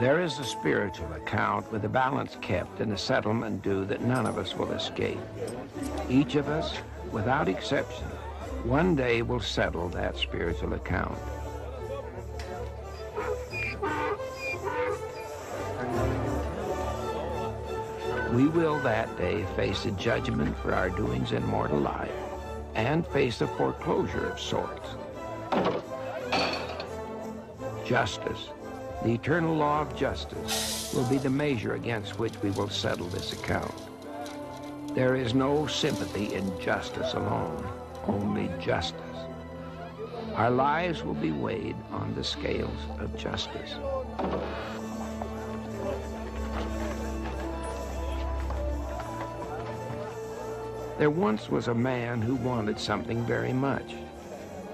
There is a spiritual account with a balance kept and a settlement due that none of us will escape. Each of us, without exception, one day will settle that spiritual account. We will that day face a judgment for our doings in mortal life and face a foreclosure of sorts. Justice, the eternal law of justice, will be the measure against which we will settle this account. There is no sympathy in justice alone, only justice. Our lives will be weighed on the scales of justice. There once was a man who wanted something very much.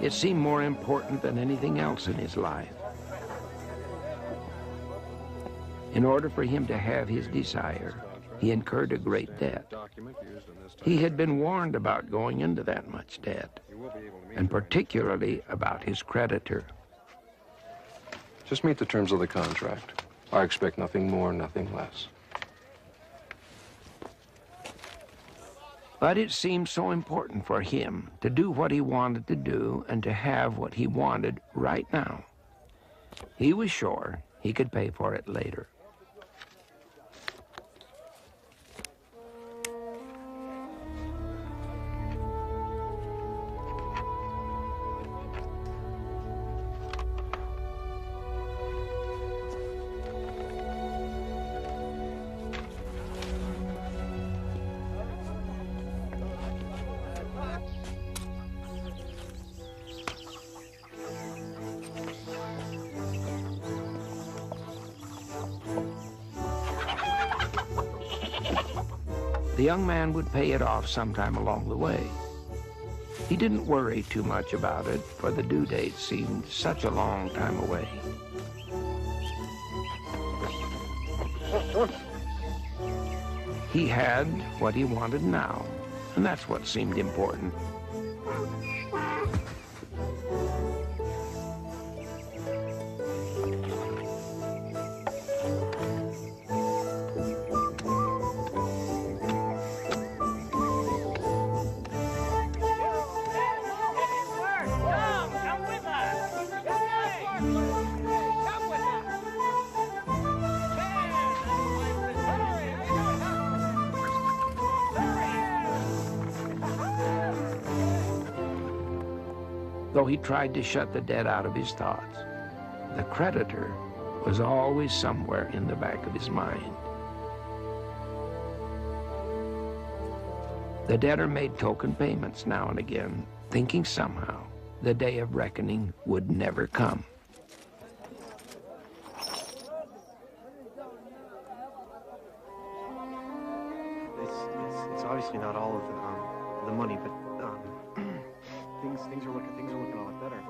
It seemed more important than anything else in his life. In order for him to have his desire, he incurred a great debt. He had been warned about going into that much debt, and particularly about his creditor. Just meet the terms of the contract. I expect nothing more, nothing less. But it seemed so important for him to do what he wanted to do and to have what he wanted right now. He was sure he could pay for it later. The young man would pay it off sometime along the way. He didn't worry too much about it, for the due date seemed such a long time away. He had what he wanted now, and that's what seemed important. Though he tried to shut the debt out of his thoughts, the creditor was always somewhere in the back of his mind. The debtor made token payments now and again, thinking somehow the day of reckoning would never come. It's obviously not all of the money, but things are looking a lot better.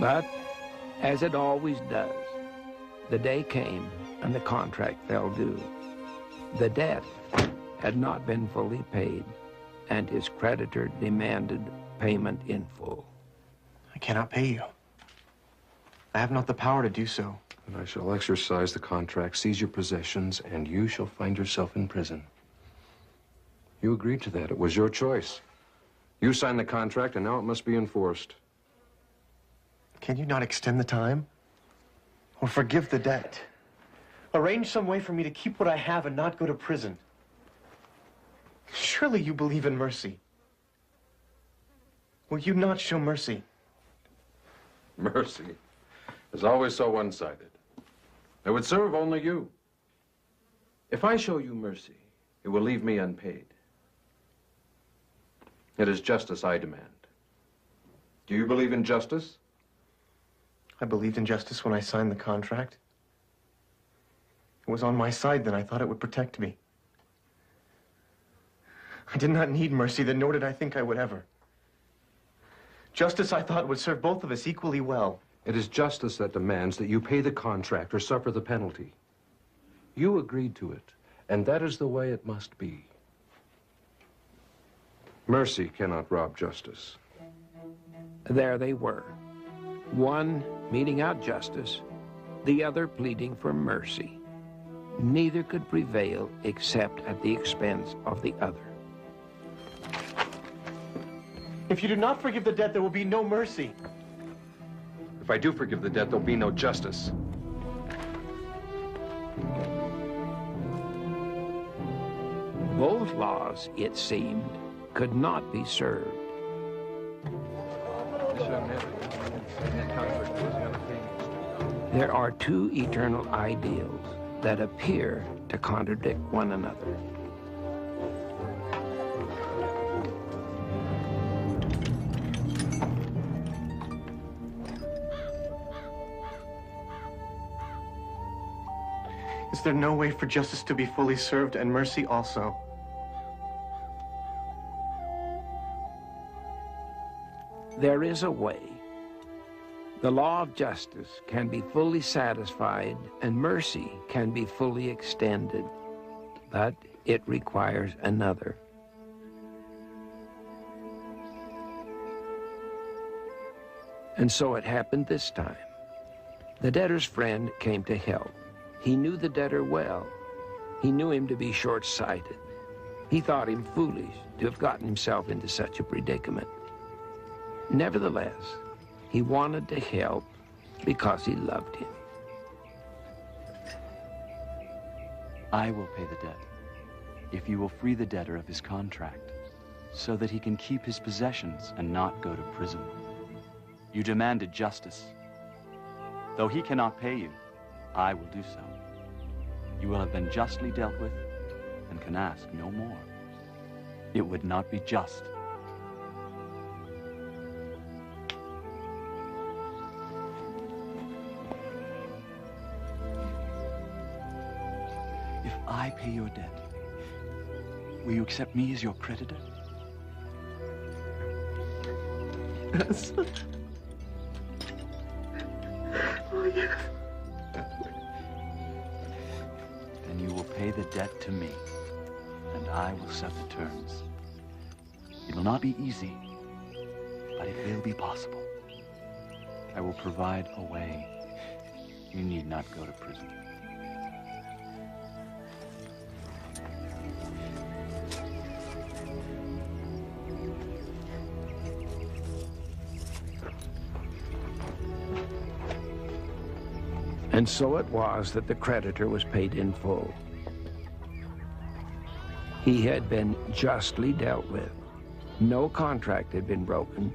But, as it always does, the day came and the contract fell due. The debt had not been fully paid, and his creditor demanded payment in full. I cannot pay you. I have not the power to do so. And I shall exercise the contract, seize your possessions, and you shall find yourself in prison. You agreed to that. It was your choice. You signed the contract, and now it must be enforced. Can you not extend the time? Or forgive the debt? Arrange some way for me to keep what I have and not go to prison. Surely you believe in mercy. Will you not show mercy? Mercy is always so one-sided. It would serve only you. If I show you mercy, it will leave me unpaid. It is justice I demand. Do you believe in justice? I believed in justice when I signed the contract. It was on my side then. I thought it would protect me. I did not need mercy then, nor did I think I would ever. Justice, I thought, would serve both of us equally well. It is justice that demands that you pay the contract or suffer the penalty. You agreed to it, and that is the way it must be. Mercy cannot rob justice. There they were, one meting out justice, the other pleading for mercy. Neither could prevail except at the expense of the other. If you do not forgive the debt, there will be no mercy. If I do forgive the debt, there'll be no justice. Both laws, it seemed, could not be served. There are two eternal ideals that appear to contradict one another. Is there no way for justice to be fully served and mercy also? There is a way. The law of justice can be fully satisfied and mercy can be fully extended, but it requires another. And so it happened this time. The debtor's friend came to help. He knew the debtor well. He knew him to be short-sighted. He thought him foolish to have gotten himself into such a predicament. Nevertheless, he wanted to help because he loved him. I will pay the debt if you will free the debtor of his contract so that he can keep his possessions and not go to prison. You demanded justice. Though he cannot pay you, I will do so. You will have been justly dealt with and can ask no more. It would not be just. If I pay your debt, will you accept me as your creditor? Yes. Oh, yes. Then you will pay the debt to me, and I will set the terms. It will not be easy, but it will be possible. I will provide a way. You need not go to prison. And so it was that the creditor was paid in full. He had been justly dealt with. No contract had been broken.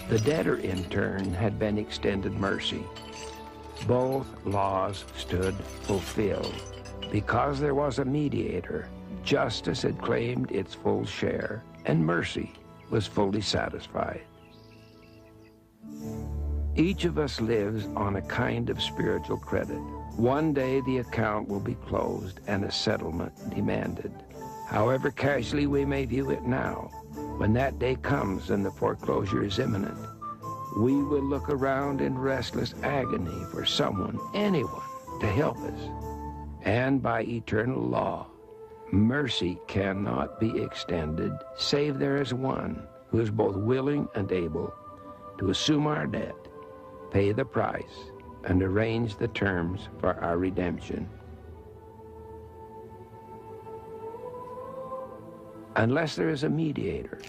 The debtor, in turn, had been extended mercy. Both laws stood fulfilled. Because there was a mediator, justice had claimed its full share, and mercy was fully satisfied. Each of us lives on a kind of spiritual credit. One day the account will be closed and a settlement demanded. However casually we may view it now, when that day comes and the foreclosure is imminent, we will look around in restless agony for someone, anyone, to help us. And by eternal law, mercy cannot be extended, save there is one who is both willing and able to assume our debt, pay the price, and arrange the terms for our redemption. Unless there is a mediator,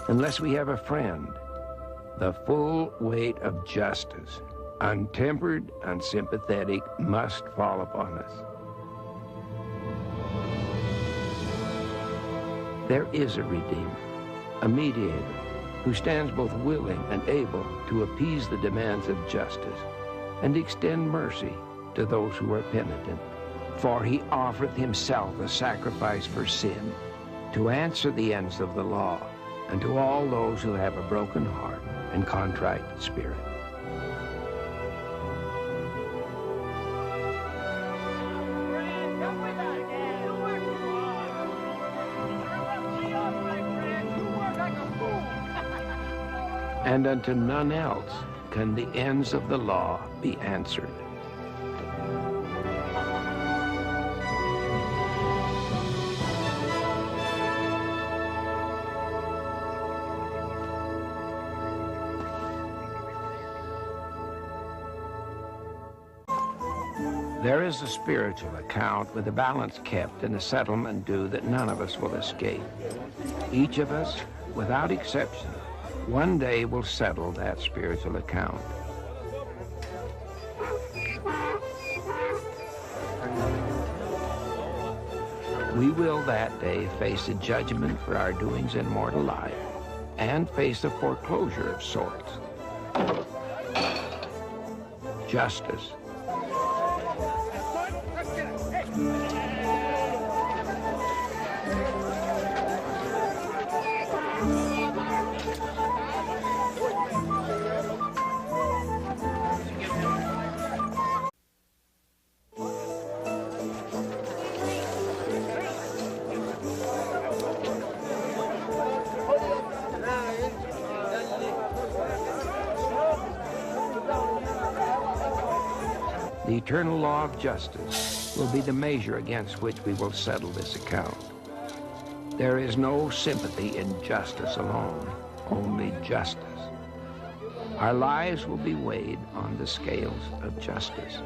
unless we have a friend, the full weight of justice, untempered, unsympathetic, must fall upon us. There is a Redeemer, a mediator, who stands both willing and able to appease the demands of justice and extend mercy to those who are penitent. For he offereth himself a sacrifice for sin, to answer the ends of the law, and to all those who have a broken heart and contrite spirit. And unto none else can the ends of the law be answered. There is a spiritual account with a balance kept and a settlement due that none of us will escape. Each of us, without exception, one day will settle that spiritual account. We will that day face a judgment for our doings in mortal life and face a foreclosure of sorts. Justice. The eternal law of justice will be the measure against which we will settle this account. There is no sympathy in justice alone, only justice. Our lives will be weighed on the scales of justice.